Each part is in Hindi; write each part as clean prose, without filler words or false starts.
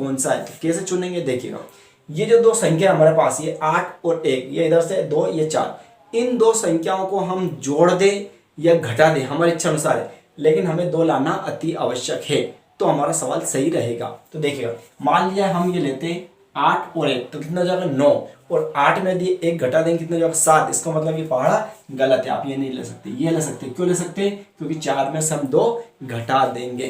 कौन सा है। तो कैसे चुनेंगे देखिएगा, ये जो दो संख्या हमारे पास, ये 8 और 1, ये इधर से 2 ये 4, इन दो संख्याओं को हम जोड़ दें या घटा दें हमारी इच्छा अनुसार है, लेकिन हमें 2 लाना अति आवश्यक है, तो हमारा सवाल सही रहेगा। तो देखिएगा, मान लिया हम ये लेते हैं 8 और 1, तो कितना हो जाएगा 9, और 8 में दिए 1 घटा देंगे कितना हो जाएगा 7। इसका मतलब ये पहाड़ा गलत है, आप ये नहीं ले सकते, ये ले सकते। क्यों ले सकते हैं? क्योंकि 4 में से हम 2 घटा देंगे।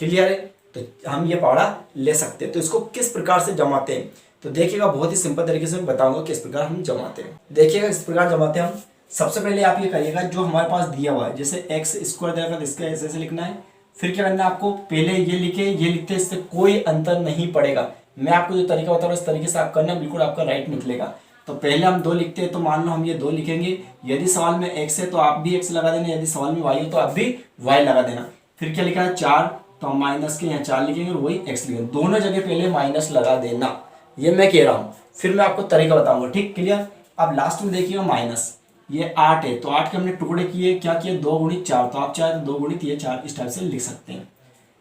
क्लियर है? तो हम ये पहाड़ा ले सकते हैं। तो इसको किस प्रकार से जमाते हैं, तो देखिएगा बहुत ही सिंपल तरीके से मैं बताऊंगा किस प्रकार हम जमाते हैं। देखिएगा इस प्रकार जमाते हैं हम। सबसे पहले आप ये करिएगा, जो हमारे पास दिया हुआ है, जैसे एक्स स्क्वायर देगा तो इसका ऐसे लिखना है। फिर क्या करना है आपको, पहले ये लिखे ये लिखते, इससे कोई अंतर नहीं पड़ेगा। मैं आपको जो तरीका बता रहा हूँ इस तरीके से आप करना, बिल्कुल आपका राइट निकलेगा। तो पहले हम 2 लिखते हैं, तो मान लो हम ये 2 लिखेंगे। यदि सवाल में x है तो आप भी x लगा देना, यदि सवाल में y है तो आप भी y लगा देना। फिर क्या लिखा है 4, तो हम माइनस के यहाँ 4 लिखेंगे और वही x लिखेंगे। दोनों जगह पहले माइनस लगा देना, ये मैं कह रहा हूँ। फिर मैं आपको तरीका बताऊंगा, ठीक क्लियर। अब लास्ट में देखिएगा माइनस, ये 8 है, तो 8 के हमने टुकड़े किए, क्या किए 2 गुणित 4, तो आप चाहे तो 2 गुणित ये 4 इस टाइप से लिख सकते हैं।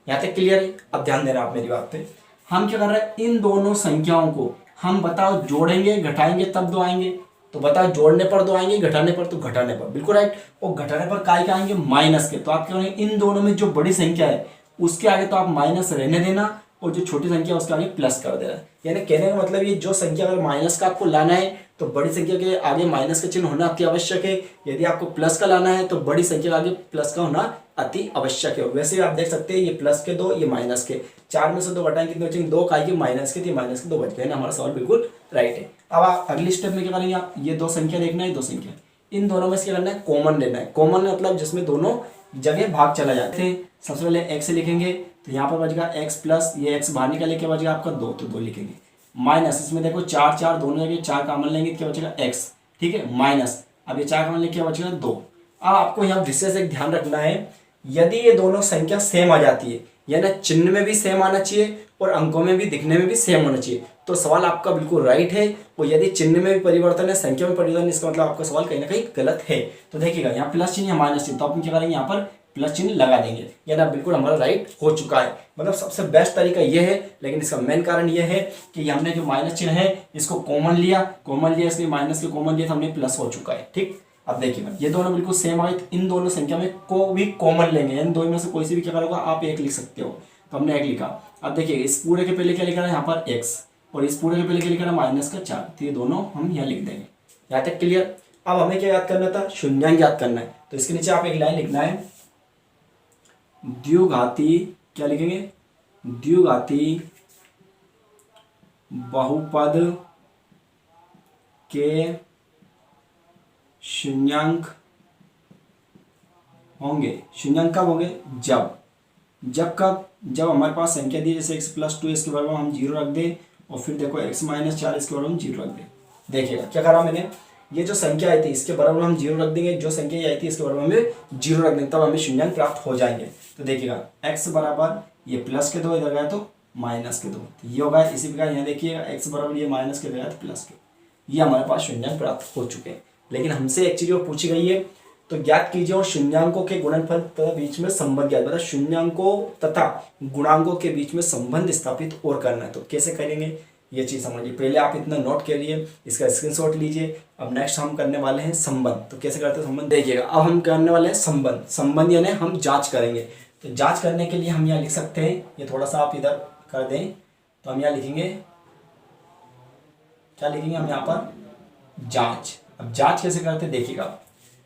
यहाँ तक क्लियर है? अब ध्यान देना आप मेरी बात पे। हम क्या कर रहे हैं, इन दोनों संख्याओं को हम बताओ जोड़ेंगे घटाएंगे तब 2 आएंगे। तो बताओ जोड़ने पर 2 आएंगे, घटाने पर तो घटाने पर, बिल्कुल राइट। और घटाने पर काय के आएंगे, माइनस के। तो आप क्या करेंगे, इन दोनों में जो बड़ी संख्या है उसके आगे तो आप माइनस रहने देना, और जो छोटी संख्या है उसके आगे प्लस कर देना। यानी कहने का मतलब ये, जो संख्या अगर माइनस का आपको लाना है तो बड़ी संख्या के आगे माइनस का चिन्ह होना अति आवश्यक है। यदि आपको प्लस का लाना है तो बड़ी संख्या के आगे प्लस का होना अति आवश्यक है। वैसे भी आप देख सकते हैं, ये प्लस के 2, ये माइनस के। 4 में से 2 घटाएंगे कितने बचेंगे, 2 का माइनस के, माइनस के 2 बच गए ना। हमारा सवाल बिल्कुल राइट है। अब आप अगली स्टेप में क्या करेंगे, आप ये 2 संख्या देखना है, 2 संख्या, इन दोनों में से क्या करना है, कॉमन लेना है। कॉमन मतलब जिसमें दोनों जगह भाग चला जाते हैं। सबसे पहले x लिखेंगे, तो यहाँ पर बचेगा x प्लस, ये x बाहर निकाले क्या बचेगा आपका 2, तो 2 लिखेंगे। माइनस, इसमें देखो 4 4 दोनों जगह 4 कॉमन लेंगे, क्या बचेगा x, ठीक है, माइनस। अब ये 4 कॉमन लेके क्या बचेगा 2। अब आपको यहाँ विशेष एक ध्यान रखना है, यदि ये दोनों संख्या सेम आ जाती है, यानी चिन्ह में भी सेम आना चाहिए और अंकों में भी, दिखने में भी सेम होना चाहिए, तो सवाल आपका बिल्कुल राइट है। और यदि चिन्ह में भी परिवर्तन है, संख्या में परिवर्तन है, इसका मतलब आपका सवाल कहीं ना कहीं गलत है। तो देखिएगा यहाँ प्लस चिन्ह या माइनस चिन्ह, तो आप क्या करेंगे, यहाँ पर प्लस चिन्ह लगा देंगे, यानी बिल्कुल हमारा राइट हो चुका है। मतलब सबसे बेस्ट तरीका ये है, लेकिन इसका मेन कारण ये है कि हमने जो माइनस चिन्ह है इसको कॉमन लिया, इसलिए माइनस के कॉमन लिया तो हमने प्लस हो चुका है, ठीक। अब देखिएगा ये दोनों बिल्कुल सेम आए, इन दोनों संख्या में को भी कॉमन लेंगे, इन दोनों में से कोई सी भी क्या करोगे आप 1 लिख सकते हो, तो हमने 1 लिखा। अब देखिए इस पूरे के पहले क्या लिखा है यहाँ पर x, और इस पूरे के पहले क्या लिखा है माइनस का 4, तो ये दोनों हम यहाँ लिख देंगे। यहाँ तक क्लियर। अब हमें क्या याद करना था, शून्यांक याद करना है। तो इसके नीचे आप एक लाइन लिखना है, द्विघाती, क्या लिखेंगे, द्विघाती बहुपद के शून्यांक होंगे। शून्यांक कब होंगे, जब हमारे पास संख्या दी जैसे x प्लस 2 इसके बराबर हम 0 रख दें, और फिर देखो x माइनस 4 इसके बराबर हम 0 रख दें। देखिएगा क्या करा मैंने, ये जो संख्या आई थी इसके बराबर हम 0 रख देंगे, जो संख्या आई थी इसके बराबर हमें 0 रख देंगे, तब हमें शून्यांक प्राप्त हो जाएंगे। तो देखिएगा x बराबर ये प्लस के 2 इधर गया तो माइनस के 2, तो ये होगा। इसी प्रकार यहाँ देखिएगा x बराबर ये माइनस के गया तो प्लस के, ये हमारे पास शून्यांक प्राप्त हो चुके हैं। लेकिन हमसे एक चीज और पूछी गई है, तो ज्ञात कीजिए और शून्यांकों के गुणनफल तथा बीच में संबंध ज्ञात, मतलब शून्यांकों तथा गुणांकों के बीच में संबंध स्थापित और करना है। तो कैसे करेंगे ये चीज समझिए, पहले आप इतना नोट कर लिए, इसका स्क्रीनशॉट लीजिए। अब नेक्स्ट हम करने वाले हैं संबंध। तो कैसे करते हैं संबंध, देखिएगा अब हम करने वाले हैं संबंध यानी हम जांच करेंगे। तो जांच करने के लिए हम यहाँ लिख सकते हैं, ये थोड़ा सा आप इधर कर दें, तो हम यहाँ लिखेंगे, क्या लिखेंगे हम यहाँ पर, जांच। अब जांच कैसे करते हैं देखिएगा,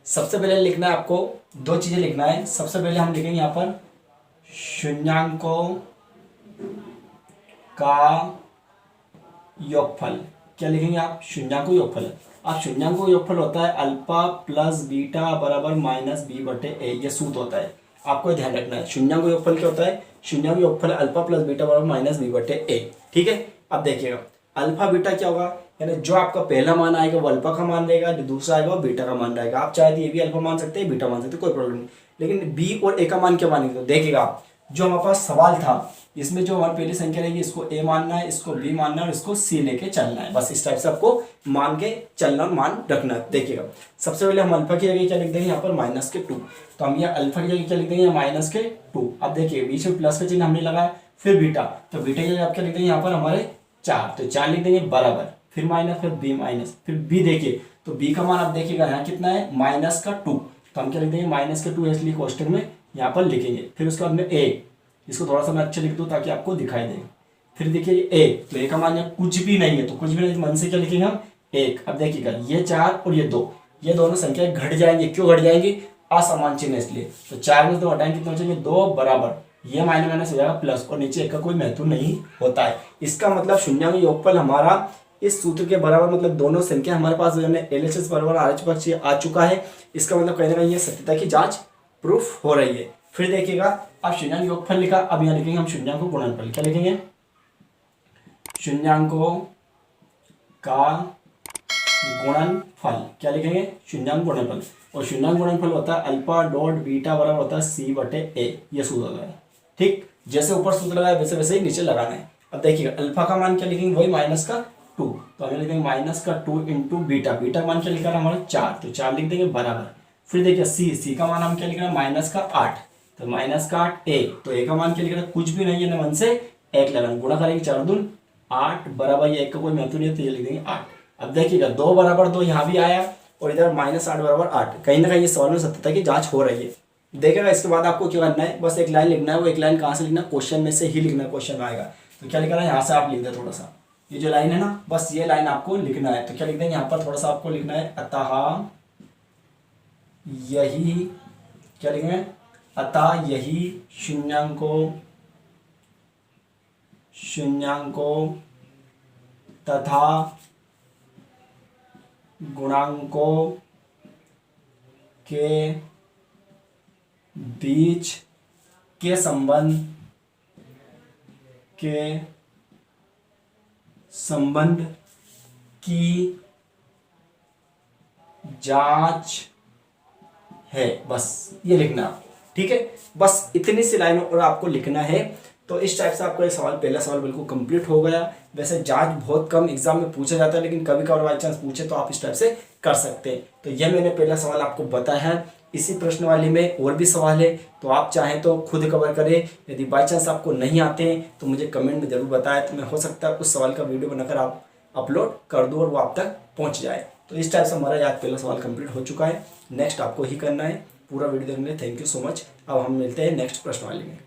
सबसे पहले लिखना है आपको 2 चीजें लिखना है। सबसे पहले हम लिखेंगे यहाँ पर शून्यांकों का योगफल। क्या लिखेंगे आप, शून्यांकों योगफल। अब शून्यांकों योगफल होता है अल्फा प्लस बीटा बराबर माइनस बी बटे ए, ये सूत्र होता है, आपको ध्यान रखना है। शून्यांकों योगफल क्या होता है, शून्यांकों योगफल अल्फा प्लस बीटा बराबर माइनस बी बटे ए, ठीक है। अब देखिएगा अल्फा बीटा क्या होगा, यानी जो आपका पहला मान आएगा वो अल्फा का मान रहेगा, जो दूसरा आएगा वो बीटा का मान रहेगा। आप चाहे तो ये भी अल्फा मान सकते हैं, बीटा मान सकते हैं, कोई प्रॉब्लम नहीं। लेकिन बी और ए का मान क्या मानेंगे, तो देखिएगा जो हमारे पास सवाल था इसमें जो हमारी पहली संख्या रहेगी इसको ए मानना है, इसको बी मानना है और इसको सी लेके चलना है। बस इस टाइप से आपको मान के चलना और मान रखना है। देखिएगा सबसे पहले हम अल्फा की जगह क्या लिख देंगे यहाँ पर -2, तो हम यहाँ अल्फा की जगह क्या लिख देंगे माइनस के 2। अब देखिए बीच में प्लस का चिन्ह हमने लगाया, फिर बीटा, तो बीटा के लिए आप क्या लिख देंगे यहाँ पर हमारे 4, तो 4 लिख देंगे बराबर, फिर माइनस, फिर बी माइनस, फिर बी देखिए तो बी का मान आप देखिएगा यहाँ कितना है -2, तो हम क्या लिख देंगे -2 इसलिए क्वेश्चन में यहाँ पर लिखेंगे। फिर उसके बाद में ए, इसको थोड़ा सा मैं अच्छे लिख दूँ ताकि आपको दिखाई दे। फिर देखिए ए, तो ए का मान यहाँ कुछ भी नहीं है, तो कुछ भी नहीं मन से क्या लिखेंगे हम 1। अब देखिएगा ये 4 और ये 2, ये दोनों संख्या घट जाएंगे, क्यों घट जाएंगे, असमान चिन्ह इसलिए, तो 4 में से 2 हटाएंगे कितना बचेंगे 2 बराबर, ये माइनस माइनस हो जाएगा प्लस, और नीचे एक का कोई महत्व नहीं होता है। इसका मतलब शून्याङ्क योगफल हमारा इस सूत्र के बराबर, मतलब दोनों संख्या हमारे पास LHS बराबर RH पक्ष आ चुका है। इसका मतलब कहीं ना कहीं ये सत्यता की जांच प्रूफ हो रही है। फिर देखिएगा अब शून्याङ्क योगफल लिखा, अब यहाँ लिखेंगे हम शून्याङ्कों गुणनफल, क्या लिखेंगे शून्याङ्कों का गुणनफल, क्या लिखेंगे शून्याङ्क गुणनफल, और शून्याङ्क गुणनफल होता है अल्फा डॉट बीटा बराबर होता है C/A, ये सूत्र होता है। ठीक, जैसे ऊपर सूत्र लगाया वैसे वैसे ही नीचे लगाना है। अब देखिएगा अल्फा का मान क्या लिखेंगे वही -2, तो हमें लिखेंगे -2 इंटू बीटा, बीटा का मान क्या लिखा है हमारा 4, तो 4 लिख देंगे बराबर। फिर देखिए सी का मान हम क्या लिख रहे हैं -8, तो -8 ए, तो ए का मान क्या लिख रहे हैं कुछ भी नहीं है ना, मन से 1 लगाना, गुणा करेंगे 4 दून 8 बराबर, ये 1 का कोई महत्व नहीं है तो ये लिख देंगे 8। अब देखिएगा 2 बराबर 2 यहाँ भी आया और इधर -8 बराबर 8, कहीं ना कहीं ये सवाल में सत्यता की जांच हो रही है। देखिएगा इसके बाद आपको क्या करना है, बस एक लाइन लिखना है, वो एक लाइन कहाँ से लिखना है, क्वेश्चन में से ही लिखना है, क्वेश्चन आएगा तो क्या लिखना है यहाँ से आप लिख दें थोड़ा सा, ये जो लाइन है ना बस ये लाइन आपको लिखना है, तो क्या लिख देंगे यहाँ पर थोड़ा सा आपको लिखना है अतः यही, क्या लिखेंगे अतः यही शून्याङ्कों तथा गुणांकों के बीच के संबंध की जांच है, बस ये लिखना। ठीक है, बस इतनी सी लाइनों और आपको लिखना है। तो इस टाइप से आपका ये सवाल, पहला सवाल बिल्कुल कंप्लीट हो गया। वैसे जांच बहुत कम एग्जाम में पूछा जाता है, लेकिन कभी कभार बाई चांस पूछे तो आप इस टाइप से कर सकते हैं। तो यह मैंने पहला सवाल आपको बताया है। इसी प्रश्नवाली में और भी सवाल है, तो आप चाहें तो खुद कवर करें। यदि बाई चांस आपको नहीं आते हैं तो मुझे कमेंट में जरूर बताएं, तो मैं हो सकता है उस सवाल का वीडियो बनाकर आप अपलोड कर दूँ और वो आप तक पहुँच जाए। तो इस टाइप से हमारा आज पहला सवाल कंप्लीट हो चुका है। नेक्स्ट आपको ही करना है। पूरा वीडियो देखने के लिए थैंक यू सो मच। अब हम मिलते हैं नेक्स्ट प्रश्नवाली में।